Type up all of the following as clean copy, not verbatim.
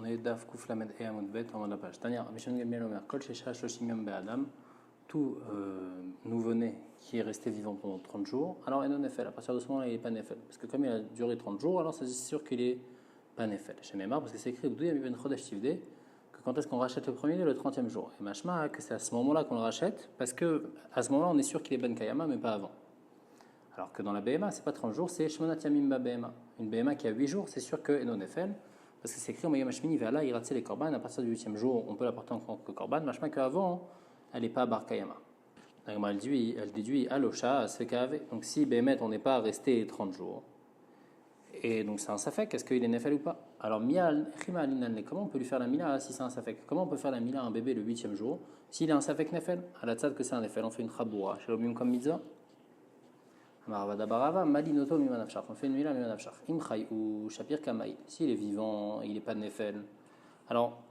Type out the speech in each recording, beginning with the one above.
est Daf Kuf Lamed et Amud Bet en la page. Tania, Rishon Gamliel Omer, Kol Shesha Shoshim Yom Be'adam, tout nouveau-né qui est resté vivant pendant 30 jours, alors Enon Nefel, à partir de ce moment-là, il n'est pas Nefel. Parce que comme il a duré 30 jours, alors c'est sûr qu'il n'est pas Nefel. Chez Memar, parce que c'est écrit au Douyam Ben Chodesh Tivde, que quand est-ce qu'on rachète le premier, le 30e jour. Et Mashma, que c'est à ce moment-là qu'on le rachète, parce que à ce moment-là, on est sûr qu'il est Ben Kayama, mais pas avant. Alors que dans la BMA, c'est pas 30 jours, c'est Shmonat Yamim Ba BMA. Une BMA qui a 8 jours, c'est sûr que Enon Nefel. Parce que c'est écrit au Mayom Hashmini, Ve'ala, il ratsait les korban, à partir du 8e jour, on peut l'apporter en tant que korban, machma qu'avant, elle n'est pas Bar Kayama. Elle déduit Alosha, Sekave. Donc si Bémet, on n'est pas resté 30 jours, et donc c'est un Safek, est-ce qu'il est Nefel ou pas? Alors, Mial, Chima Alinanle, comment on peut lui faire la Mila si c'est un Safek? Comment on peut faire la Mila à un bébé le 8e jour s'il a un Safek Nefel? À la tzad que c'est un Nefel, on fait une Chaboura. Shalom comme Mitzvah. Malinoto Mimanafshach. On fait une Mila Mimanafshach. Imchai ou Shapir Kamaï. S'il est vivant, il n'est pas de Nefel. Alors,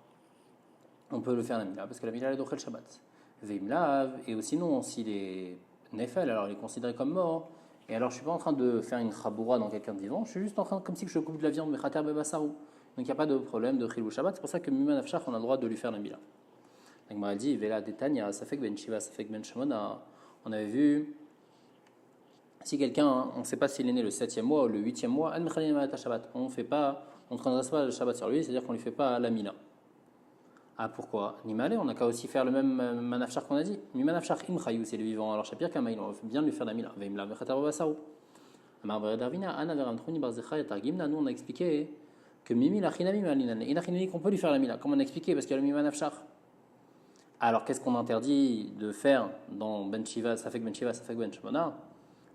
on peut le faire la Mila, parce que la Mila est d'Ochel Shabbat. Veimlav, et sinon, s'il est Nefel, alors il est considéré comme mort. Et alors, je ne suis pas en train de faire une Chaboura dans quelqu'un de vivant, je suis juste en train, comme si je coupe de la viande, Mechater Bebasarou. Donc, il n'y a pas de problème de Chilou Shabbat. C'est pour ça que Mimanafshach, on a le droit de lui faire la Mila. Donc, m'a dit, Vela Detania, Safek Ben Shiva, Safek Ben Shemona. On avait vu. Si quelqu'un, on ne sait pas s'il est né le 7e mois ou le 8e mois, on ne fait pas, on ne transgresse pas le Shabbat sur lui, c'est-à-dire qu'on ne lui fait pas la Mila. Ah, pourquoi? Nimale, on n'a qu'à aussi faire le même manafchar qu'on a dit. Mi manafchar imchayou, c'est le vivant. Alors, Shapir Kamaïl, on va bien lui faire la Mila. Veimla, Vechatar Basaru. Amar Veredarvina, Ana Veramtroni Barzecha et Targimna, nous on a expliqué que Mimi la Chinami Malinane. Il a Chinami qu'on peut lui faire la Mila. Comment on a expliqué? Parce qu'il y a le Mi manafchar. Alors, qu'est-ce qu'on interdit de faire dans Ben Shiva, Safek Ben Shiva, Safek Ben Shmona?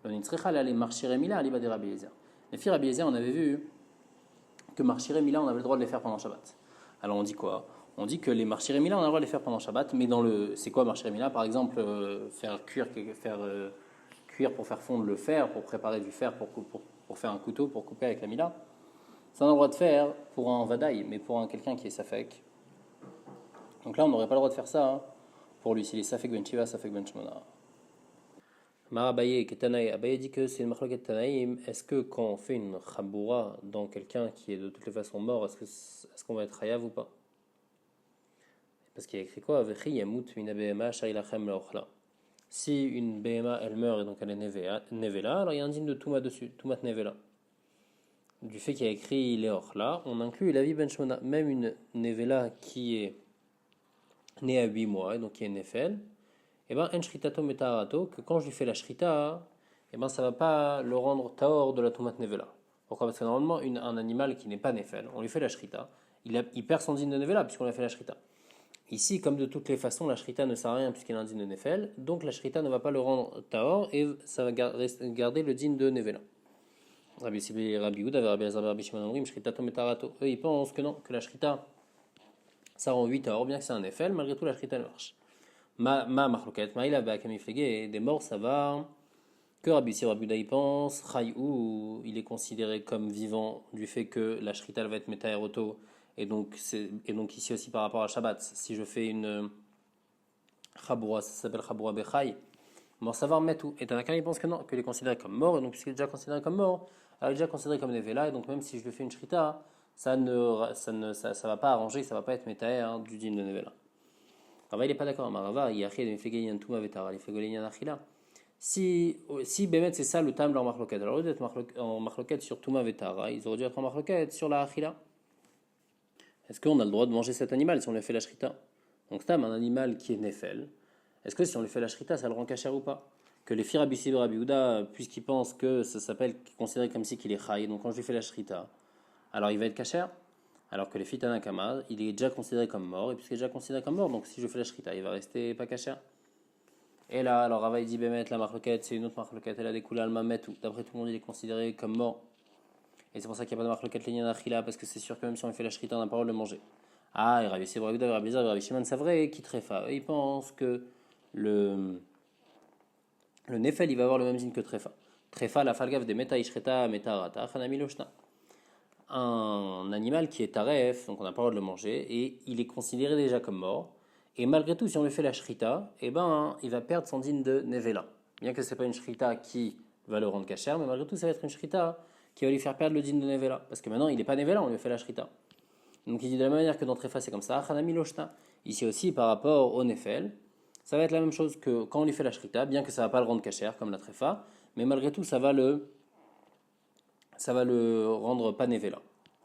Les filles Rabbi Eliezer, on avait vu que Marchiré Mila, on avait le droit de les faire pendant Shabbat. Alors on dit quoi? On dit que les Marchiré Mila, on a le droit de les faire pendant Shabbat, mais dans le. C'est quoi Marchiré Mila? Par exemple, faire cuire pour faire fondre le fer, pour préparer du fer, pour faire un couteau, pour couper avec la Mila. Ça, on a le droit de faire pour un Vadaï, mais pour quelqu'un qui est Safek. Donc là, on n'aurait pas le droit de faire ça pour lui, s'il est Safek Ben Shiva, Safek Ben Shmona. Abaye dit que c'est une machloket Tanaïm. Est-ce que quand on fait une chaboura dans quelqu'un qui est de toutes les façons mort, est-ce qu'on va être hayav ou pas? Parce qu'il y a écrit quoi? Si une BMA elle meurt et donc elle est nevela, alors il y a un digne de Touma dessus, Toumat nevela. Du fait qu'il y a écrit il est orla, on inclut la vie ben shmona, même une nevela qui est née à 8 mois et donc qui est nefel. Et ben en shritato metarato, que quand je lui fais la shrita, et ben ça va pas le rendre taor de la tomat nevela. Pourquoi? Parce que normalement un animal qui n'est pas nefel, on lui fait la shrita, il perd son digne de nevela puisqu'on lui a fait la shrita. Ici, comme de toutes les façons, la shrita ne sert à rien puisqu'il a un digne de nefel, donc la shrita ne va pas le rendre taor et ça va garder le digne de nevela. Rabbi Yehuda, Rabbi Elazar, Rabbi Shimon Omrim, shritato metarato. Eux ils pensent que non, que la shrita ça rend 8 taor, bien que c'est un nefel, malgré tout la shrita ne marche. Ma machloket, ma il a des morts, ça va. Que Rabbi Yehuda y pense, Chayou, il est considéré comme vivant du fait que la shrita va être metaeroto, et donc ici aussi par rapport à Shabbat, si je fais une chaboura, ça s'appelle chaboura bechai, mort savoir metou. Et Tanakam il pense que non, qu'il est considéré comme mort, et donc puisqu'il est déjà considéré comme mort, alors il est déjà considéré comme nevela, et donc même si je lui fais une shrita, ça va pas arranger, ça va pas être metaer du din de nevela. Rava il n'est pas d'accord. Marava, il y a si Bémet c'est ça le tam de leur marloquette, alors au lieu d'être en marloquette sur Touma Vetara, ils auraient dû être en marloquette sur la Achila. Est-ce qu'on a le droit de manger cet animal si on lui fait la shrita? Donc tam, un animal qui est nefel, est-ce que si on lui fait la shrita, ça le rend kasher ou pas? Que les filles Rabbi Yehuda, puisqu'ils pensent que ça s'appelle considéré comme si qu'il est chai, donc quand je lui fais la shrita, alors il va être kasher? Alors que les filles Tanakama, il est déjà considéré comme mort, et puisqu'il est déjà considéré comme mort, donc si je fais la shrita, il va rester pas kasher. Et là, alors Rava il dit Bémet, la marloquette, c'est une autre marloquette, elle a découlé al mamet, ou d'après tout le monde, il est considéré comme mort. Et c'est pour ça qu'il n'y a pas de marloquette l'ignan achila, parce que c'est sûr que même si on fait la shrita, on n'a pas le droit de le manger. Ah, et Rabbi Yehuda, Rabbi Elazar, Rabbi Shimon, c'est vrai, qui tréfa. Ils pensent que le nefel, il va avoir le même signe que tréfa. Tréfa, la falgaf des meta ishreta, meta rata, chanami loshna. Un animal qui est taref, donc on n'a pas le droit de le manger, et il est considéré déjà comme mort. Et malgré tout, si on lui fait la shrita, eh ben, il va perdre son digne de nevela. Bien que ce n'est pas une shrita qui va le rendre kasher, mais malgré tout, ça va être une shrita qui va lui faire perdre le digne de nevela. Parce que maintenant, il n'est pas nevela, on lui fait la shrita. Donc il dit de la même manière que dans Tréfa c'est comme ça, Hanami Loshna. Ici aussi par rapport au Nefel, ça va être la même chose que quand on lui fait la Shrita, bien que ça ne va pas le rendre cachère comme la Tréfa, mais malgré tout ça va le rendre pas Nevela,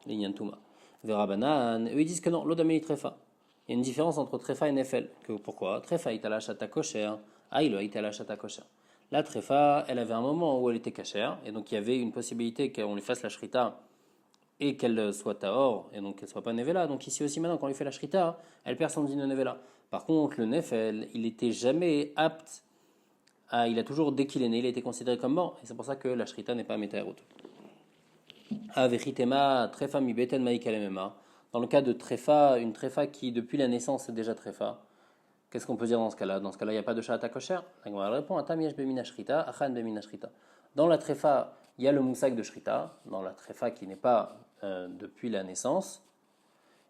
l'Inyan Touma. Verabanan, eux ils disent que non, l'Odameli Tréfa. Il y a une différence entre Tréfa et Nefel. Pourquoi Tréfa itala shata kosher, aïlo itala shata kosher. La Tréfa, elle avait un moment où elle était cachère, et donc il y avait une possibilité qu'on lui fasse la Shrita et qu'elle soit tahor, et donc qu'elle ne soit pas nevela. Donc ici aussi maintenant, quand on lui fait la shrita, elle perd son din de nevela. Par contre, le nefel, il n'était jamais apte il a toujours, dès qu'il est né, il a été considéré comme mort, et c'est pour ça que la shrita n'est pas métaérot. Avechitema, trefa mi beten maïkalemema. Dans le cas de trefa, une trefa qui depuis la naissance est déjà trefa, qu'est-ce qu'on peut dire dans ce cas-là? Dans ce cas-là, il n'y a pas de shata kosher. Elle répond à tam yesh bemina shrita, achan bemina shrita. Dans la trefa, il y a le moussak de shrita, dans la trefa qui n'est pas depuis la naissance.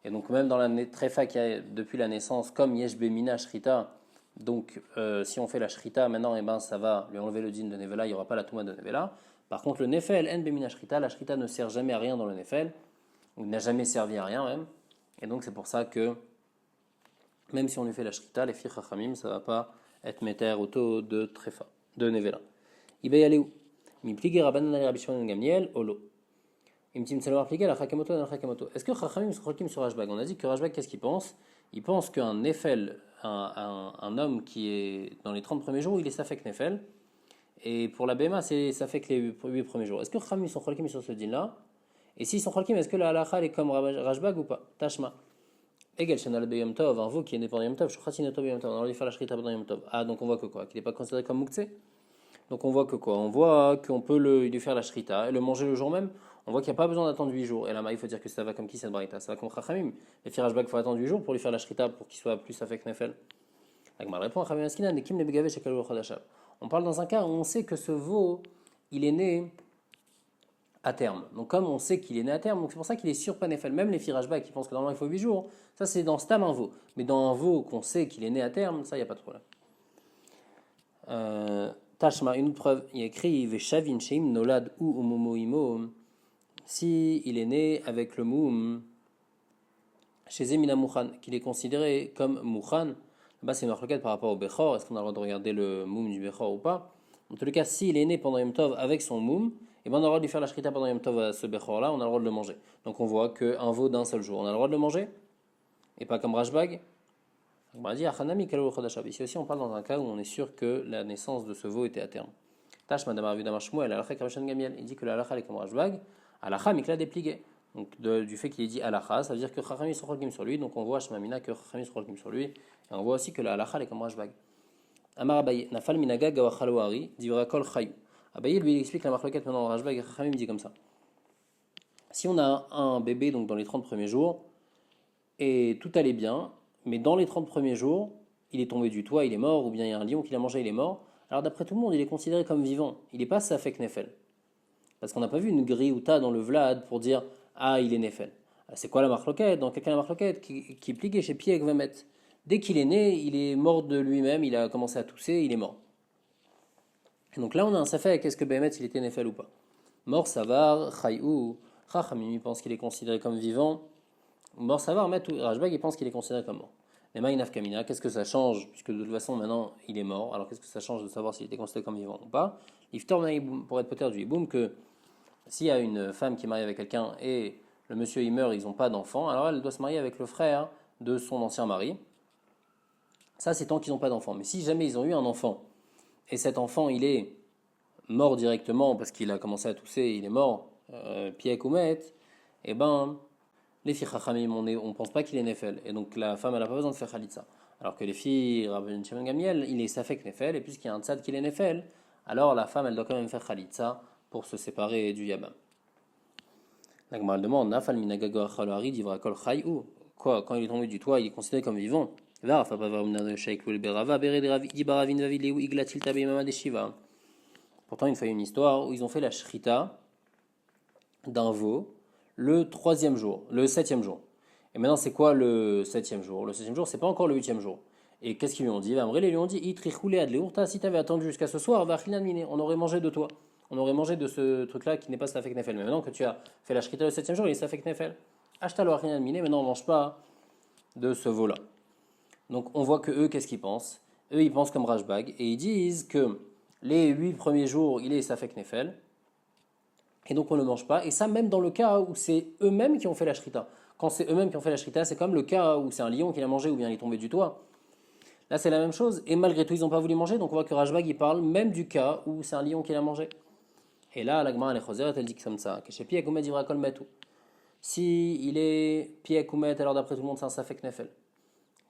Et donc même dans la trefa qui a depuis la naissance, comme yesh bemina shrita, donc si on fait la shrita maintenant, et ben, ça va lui enlever le din de nevela, il n'y aura pas la touma de nevela. Par contre, le nefel, en bemina shrita, la shrita ne sert jamais à rien dans le nefel, ou n'a jamais servi à rien même. Et donc c'est pour ça que même si on lui fait la shrita, les filles chachamim, ça ne va pas être meter auto de trefa, de nevela. Il va y aller où? Mipligé rabbanan ali Rabbi Shimon ben Gamliel, olo. Est-ce que Chachamim sont Chalkim sur Rashbag? On a dit que Rashbag, qu'est-ce qu'il pense? Il pense qu'un Nefel, un homme qui est dans les 30 premiers jours, il est Safek Nefel. Et pour la Bema, c'est Safek les 8 premiers jours. Est-ce que Chachamim sont Chalkim sur ce din-là? Et s'ils sont Chalkim, est-ce que la halacha est comme Rashbag ou pas? Tashma. Egel Shenal Beyom Tov, un veau qui est né pendant Yom Tov, Shochatinato Beyom Tov, on va lui faire la Shrita pendant Yom Tov. Ah, donc on voit que quoi? Qu'il n'est pas considéré comme Mouktsé? Donc on voit que quoi? On voit qu'on peut lui faire la shrita et le manger le jour même. On voit qu'il n'y a pas besoin d'attendre 8 jours. Et là, il faut dire que ça va comme qui cette braïta? Ça va comme Chachamim. Les firajbag, il faut attendre 8 jours pour lui faire la shrita pour qu'il soit plus avec Nefel. Agmar répond à Chachamim Askinan, Nekim Nebegave Shekalou Chodashav. On parle dans un cas où on sait que ce veau, il est né à terme. Donc comme on sait qu'il est né à terme, donc c'est pour ça qu'il est sur Panefel. Même les firajbag qui pensent que normalement il faut 8 jours, ça c'est dans Stam un veau. Mais dans un veau qu'on sait qu'il est né à terme, ça il n'y a pas de problème. Tashma, une preuve, il y a écrit Veshavin Sheim Nolad ou Umomoimo. Si il est né avec le moum chez Zemina Mouchan, qu'il est considéré comme Mouchan, là c'est une requête par rapport au Bechor. Est-ce qu'on a le droit de regarder le moum du Bechor ou pas? En tout cas, s'il est né pendant Yom Tov avec son moum, et ben on a le droit de lui faire la shrita pendant Yom Tov à ce Bechor là, on a le droit de le manger. Donc on voit qu'un veau d'un seul jour, on a le droit de le manger, et pas comme Rashbag. On va dire ici aussi on parle dans un cas où on est sûr que la naissance de ce veau était à terme. Tash madame Arvidamar Shmuel, Alacha Karushan Gamiel, il dit que la Alacha est comme Rashbag, Alacha Mikla déplié. Donc du fait qu'il ait dit Alacha, ça veut dire que Chachamim sont Cholkim sur lui, donc on voit Shmamina que Chachamim sont Cholkim sur lui, et on voit aussi que la Alacha est comme Rashbag. Amar Abaye, Nafal Minaga Gawachaloari, Divra Kol Chayou. Abaye lui il explique la marloquette maintenant en Rashbag et Chachamim dit comme ça. Si on a un bébé donc dans les 30 premiers jours, et tout allait bien, mais dans les 30 premiers jours, il est tombé du toit, il est mort, ou bien il y a un lion qui l'a mangé, il est mort. Alors d'après tout le monde, il est considéré comme vivant. Il n'est pas Safek Nefel. Parce qu'on n'a pas vu une grille ou ta dans le Vlad pour dire ah, il est Nefel. C'est quoi la marloquette? Dans quelqu'un la marloquette qui est pliée chez Pied Vamet. Dès qu'il est né, il est mort de lui-même, il a commencé à tousser, il est mort. Et donc là, on a un Safek, est-ce que Behemet il était Nefel ou pas? Mort, Savar, Chayou, Chachamim pense qu'il est considéré comme vivant. Mort savoir, mais Rashbag il pense qu'il est considéré comme mort. Mais Maïnaf Kamina, qu'est-ce que ça change? Puisque de toute façon maintenant il est mort, alors qu'est-ce que ça change de savoir s'il était considéré comme vivant ou pas? Iftor pour être peut-être du Iboum que s'il y a une femme qui est mariée avec quelqu'un et le monsieur il meurt, ils n'ont pas d'enfant, alors elle doit se marier avec le frère de son ancien mari. Ça c'est tant qu'ils n'ont pas d'enfant. Mais si jamais ils ont eu un enfant et cet enfant il est mort directement parce qu'il a commencé à tousser, il est mort, Piek ou Met, et ben. Les filles Chachamim, on ne pense pas qu'il est Nefel. Et donc la femme, elle n'a pas besoin de faire Khalitsa. Alors que les filles Rabbi Shimon Gamiel, il est Safek Nefel. Et puisqu'il y a un tzad qui est Nefel, alors la femme, elle doit quand même faire Khalitsa pour se séparer du Yabam. La Gemara demande Nafal minagago achalari divra kol chayou. Quoi, quand il est tombé du toit, il est considéré comme vivant. Pourtant, une fois une histoire où ils ont fait la shrita d'un veau le 3e jour, le 7e jour. Et maintenant, c'est quoi le 7e jour? Le 7e jour, c'est pas encore le 8e jour. Et qu'est-ce qu'ils lui ont dit? Ils lui ont dit si tu avais attendu jusqu'à ce soir, on aurait mangé de toi. On aurait mangé de ce truc-là qui n'est pas Safek Nefel. Mais maintenant que tu as fait la shrita le 7e jour, il est Safek Nefel. Ashtalo achinal miné, maintenant on ne mange pas de ce veau-là. Donc on voit que eux, qu'est-ce qu'ils pensent? Eux, ils pensent comme Rashbag, et ils disent que les 8 premiers jours, il est Safek Nefel, et donc on ne le mange pas. Et ça, même dans le cas où c'est eux-mêmes qui ont fait la shrita. Quand c'est eux-mêmes qui ont fait la shrita, c'est comme le cas où c'est un lion qui l'a mangé ou bien il est tombé du toit. Là, c'est la même chose, et malgré tout, ils n'ont pas voulu manger, donc on voit que Rashbag, il parle même du cas où c'est un lion qui l'a mangé. Et là, la Gemara, elle dit comme ça, que chez Piek Oumet Divra Kol Metu. Si il est Piek Oumet, alors d'après tout le monde, c'est un Safek Nefel.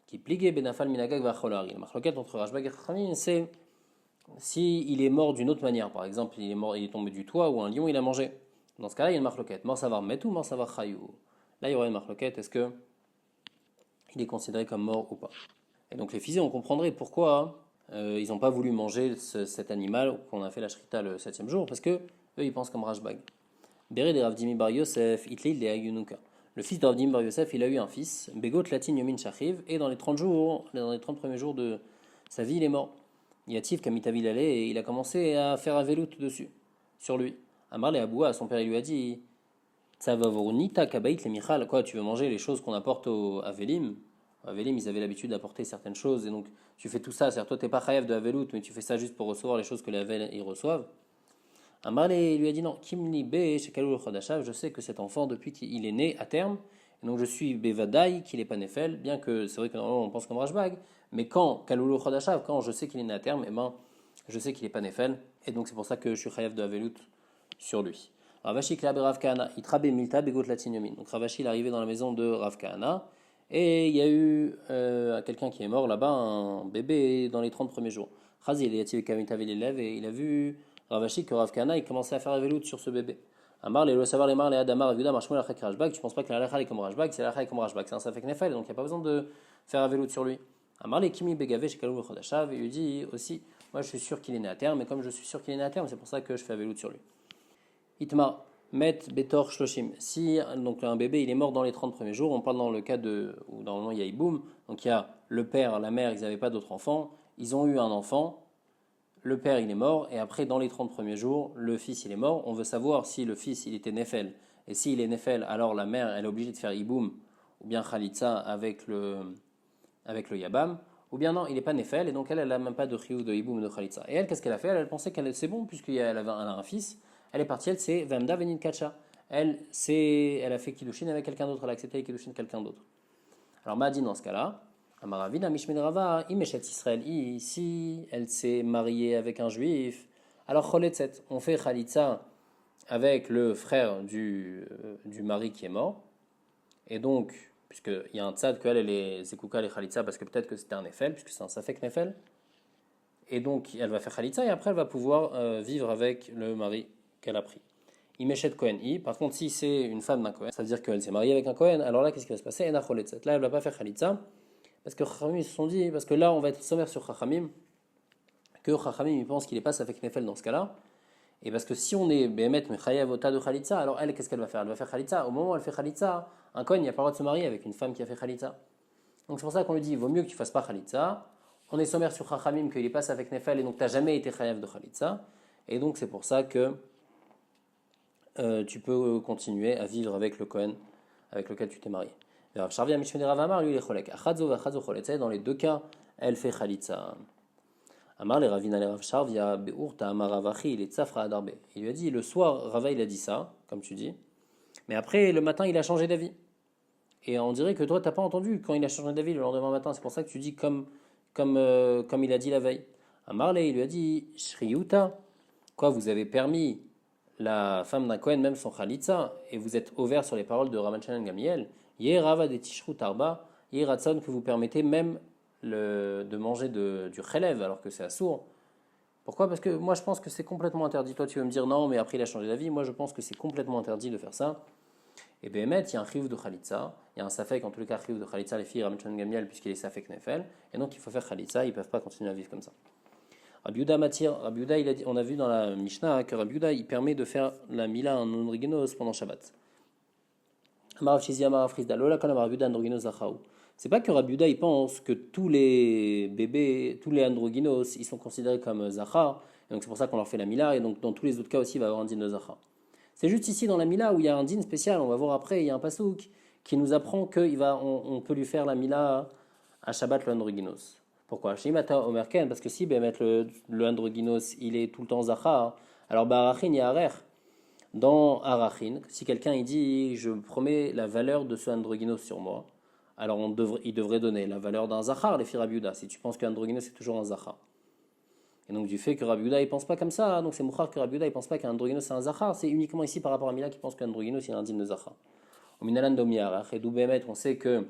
Qui pligue Benafal Minagag Vacholari. Le marloquette entre Rashbag et Chachamim, c'est si il est mort d'une autre manière. Par exemple, il est mort, il est tombé du toit ou un lion, il a mangé. Dans ce cas-là, il y a une marloquette. Mort savoir Metu, mort savoir Chayou. Là, il y aurait une marloquette. Est-ce que il est considéré comme mort ou pas? Et donc les physiciens, on comprendrait pourquoi ils n'ont pas voulu manger cet animal qu'on a fait la shrita le 7e jour, parce que eux, ils pensent comme Rashbag. Béré de Ravdimi Bar Yosef, Itleil de Ayunuka. Le fils de Ravdimi Bar Yosef, il a eu un fils, Begot Latin Yomin Shachiv, et dans les 30 jours, dans les 30 premiers jours de sa vie, il est mort. Yativ Kamitavil allait, et il a commencé à faire un velout dessus, sur lui. Amar le Aboua, son père, il lui a dit Tsavavorunita Kabait le Michal, quoi, tu veux manger les choses qu'on apporte au Avelim? Avelim, ils avaient l'habitude d'apporter certaines choses, et donc tu fais tout ça, c'est-à-dire toi, tu n'es pas chayav de Avelout, mais tu fais ça juste pour recevoir les choses que les Avel ils reçoivent. Amar lui a dit non, Kimli Be chez Kalul Chodashav, je sais que cet enfant, depuis qu'il est né à terme, et donc je suis Bevadaï qu'il n'est pas Nefel, bien que c'est vrai que normalement on pense comme Rashbag, mais quand Kalul Chodashav, quand je sais qu'il est né à terme, eh ben, je sais qu'il n'est pas Nefel, et donc c'est pour ça que je suis chayav de Avelout sur lui. Ravashi Klabe Rav Kahana, Itrabe Milta Begot Latinyomin. Donc Ravashi il est arrivé dans la maison de Rav Kahana, et il y a eu quelqu'un qui est mort là-bas, un bébé dans les 30 premiers jours. Chazi il est et il a vu Ravashi que Rav Kahana il commençait à faire un velout sur ce bébé. Amar les savoir les mar les adamar avuda marshmul achak rashbag. Tu penses pas que la lacha est comme rashbag, c'est la lacha est comme rashbag, c'est un safek nefel, donc il n'y a pas besoin de faire un velout sur lui. Amar les kimi begavé chez kalou chodashav, il lui dit aussi, moi je suis sûr qu'il est né à terme, mais comme je suis sûr qu'il est né à terme, c'est pour ça que je fais un velout sur lui. Itma met betor shloshim. Si donc un bébé il est mort dans les 30 premiers jours, on parle dans le cas de où normalement il y a iboum, donc il y a le père, la mère, ils n'avaient pas d'autres enfants, ils ont eu un enfant. Le père il est mort, et après dans les 30 premiers jours, le fils il est mort. On veut savoir si le fils il était Nefel, et s'il est Nefel, alors la mère elle est obligée de faire Iboum, ou bien Khalitsa avec le Yabam, ou bien non, il n'est pas Nefel, et donc elle n'a même pas de Chiyuv de Iboum de Khalitsa. Et elle, qu'est-ce qu'elle a fait? Elle pensait qu'elle c'est bon, puisqu'elle avait un fils, elle est partie, elle c'est Vamda Venin Kacha. Elle a fait Kiddushin avec quelqu'un d'autre, elle a accepté les Kiddushin de quelqu'un d'autre. Alors m'a dit dans ce cas-là, Amaravina Mishmel Rava, Imeshet Israël, si elle s'est mariée avec un juif, alors Choletzet, on fait Khalitsa avec le frère du mari qui est mort, et donc, puisqu'il y a un tzad qu'elle est Zekouka les Khalitsa, parce que peut-être que c'était un Nefel, puisque c'est un Safek Nefel, et donc elle va faire Khalitsa, et après elle va pouvoir vivre avec le mari qu'elle a pris. Imeshet Kohen par contre, si c'est une femme d'un Kohen, ça veut dire qu'elle s'est mariée avec un Kohen, alors là, qu'est-ce qui va se passer? Ena Choletzet. Là, elle ne va pas faire Khalitsa, parce que Chachamim se sont dit, parce que là on va être sommaire sur Chachamim, que Chachamim il pense qu'il n'est pas avec Nefel dans ce cas-là, et parce que si on est Behemet Mechayev Ota de Khalitsa, alors elle qu'est-ce qu'elle va faire? Elle va faire Khalitsa, au moment où elle fait Khalitsa, un Kohen il n'a pas le droit de se marier avec une femme qui a fait Khalitsa. Donc c'est pour ça qu'on lui dit, il vaut mieux que tu fasses pas Khalitsa, on est sommaire sur Chachamim qu'il est pas avec Nefel, et donc tu n'as jamais été Chayev de Khalitsa, et donc c'est pour ça que tu peux continuer à vivre avec le Kohen avec lequel tu t'es marié. Rav Charvia Mishmei Rav Amar, lui il est cholek. Achadzo v'achadzo cholet. Dans les deux cas, elle fait chalitza. Amar les Ravina les Rav Charvia beurta amar Ravachi il est tzafra adarbe. Il lui a dit le soir Rava il a dit ça, comme tu dis, mais après le matin il a changé d'avis. Et on dirait que toi t'as pas entendu quand il a changé d'avis le lendemain matin. C'est pour ça que tu dis comme il a dit la veille. Amar il lui a dit shriyuta. Quoi, vous avez permis la femme d'un Kohen, même son Khalitsa, et vous êtes ouvert sur les paroles de Raman Shanan Gamliel, Yerava de Tishrut Arba, Yeratson, que vous permettez même de manger du Khelev, alors que c'est assourd. Pourquoi? Parce que moi je pense que c'est complètement interdit. Toi tu veux me dire non, mais après il a changé d'avis. Moi je pense que c'est complètement interdit de faire ça. Et Béhémet, il y a un Chiyuv de Khalitsa, il y a un Safek, en tous les cas Chiyuv de Khalitsa, les filles Raman Shanan Gamliel, puisqu'il est Safek Nefel, et donc il faut faire Khalitsa, ils ne peuvent pas continuer à vivre comme ça. Rabbi Yehuda Matir, Rabbi Yehuda, il a dit, on a vu dans la Mishnah que Rabbi Yehuda, il permet de faire la Mila en androgynos pendant Shabbat. Amarav Shizi Amarav Frisda, Lola Kol Amarav Yehuda androgynos Zachaou. C'est pas que Rabbi Yehuda, il pense que tous les bébés, tous les androgynos, ils sont considérés comme Zachar, et donc c'est pour ça qu'on leur fait la Mila, et donc dans tous les autres cas aussi, il va y avoir un din de Zachar. C'est juste ici dans la Mila où il y a un din spécial, on va voir après, il y a un pasouk qui nous apprend on peut lui faire la mila à Shabbat le androgynos. Pourquoi? Shimata Omerken, parce que si le androgynos il est tout le temps zachar, alors Barachin Yarer, dans Arachin, si quelqu'un il dit je promets la valeur de ce androgynos sur moi, alors il devrait donner la valeur d'un zachar, les filles Rabbi Yehuda, si tu penses qu'un androgynos c'est toujours un zachar. Et donc du fait que Rabbi Yehuda il pense pas comme ça, donc c'est mouchar que Rabbi Yehuda il pense pas qu'un androgynos c'est un zachar, c'est uniquement ici par rapport à Mila qui pense qu'un androgynos il est un digne de zachar. Au minalan domiarach, et d'où Bémet, on sait que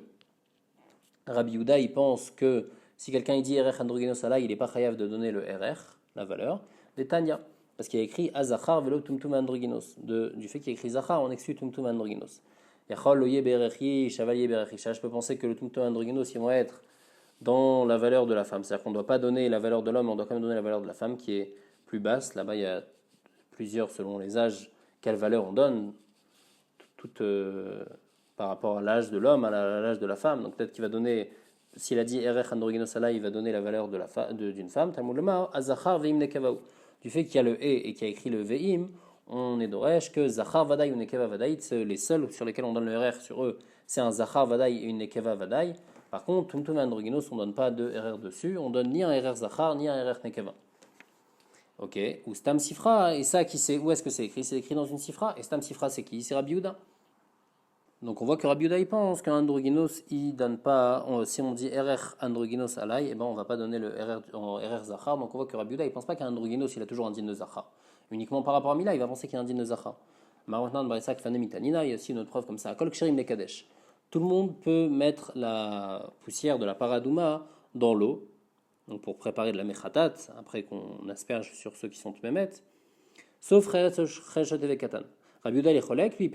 Rabbi Yehuda il pense que si quelqu'un il dit erech androgynos alay, il n'est pas chayav de donner le erech, la valeur, des Tanya. Parce qu'il y a écrit Azachar velo tumtum androgynos. Du fait qu'il y a écrit Zachar, on exclut tumtum androgynos. Yachol loye berechi, chevalier berechi. Je peux penser que le tumtum androgynos, ils vont être dans la valeur de la femme. C'est-à-dire qu'on ne doit pas donner la valeur de l'homme, on doit quand même donner la valeur de la femme qui est plus basse. Là-bas, il y a plusieurs, selon les âges, quelle valeur on donne, par rapport à l'âge de l'homme, à l'âge de la femme. Donc peut-être qu'il va donner, s'il a dit erech androgynos alay, il va donner la valeur d'une femme. Talmud lemar, azachar veim nekavaou. Du fait qu'il y a le et qu'il y a écrit le veim, on est d'oresh que zachar vadaï ou nekeva vadaï, les seuls sur lesquels on donne le RR sur eux, c'est un zachar vadaï et une nekeva vadaï. Par contre, tumtum androgynos, on ne donne pas de RR dessus, on donne ni un RR zachar, ni un RR nekeva. Ok, ou stam sifra, et ça, où est-ce que c'est écrit? C'est écrit dans une sifra, et stam sifra, c'est qui? C'est Rabbi Yehuda. Donc on voit que Rabbi Yehuda il pense qu'un androgynos il donne pas, si on dit RR androgynos alay, on va pas donner le RR en RR zachar. Donc on voit que Rabbi Yehuda il pense pas qu'un androgynos il a toujours un din de zachar. Uniquement par rapport à Mila, il va penser qu'il y a un din de zachar. Maintenant de Barisak Fanemitanina, il y a aussi une autre preuve comme ça. Kol ksherim lekadesh. Tout le monde peut mettre la poussière de la paradouma dans l'eau, donc pour préparer de la mechatat, après qu'on asperge sur ceux qui sont tmémet, sauf Cheshet Katan. Rabbi Yehuda lui il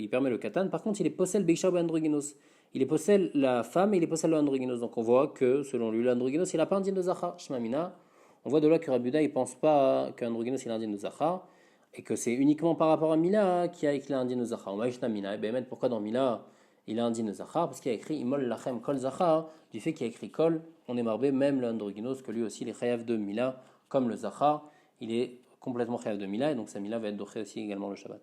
permet le katan. Par contre, il est possède Beisha androgynos. Il est possède la femme et il est possède l'androgynos. Donc on voit que selon lui l'androgynos il n'a pas un din de zachar. Shmamina. On voit de là que Rabbi Yehuda il pense pas qu'androgynos il a un din de zachar et que c'est uniquement par rapport à Mila qu'il a un din de zachar. Maïshnamina. Et ben pourquoi dans Mila il a un din de zachar? Parce qu'il y a écrit imol lachem kol zachar. Du fait qu'il y a écrit kol, on est marbé même l'androgynos que lui aussi il est chayav de Mila comme le zachar. Il est complètement chayav de Mila et donc sa Mila va être doché aussi également le Shabbat.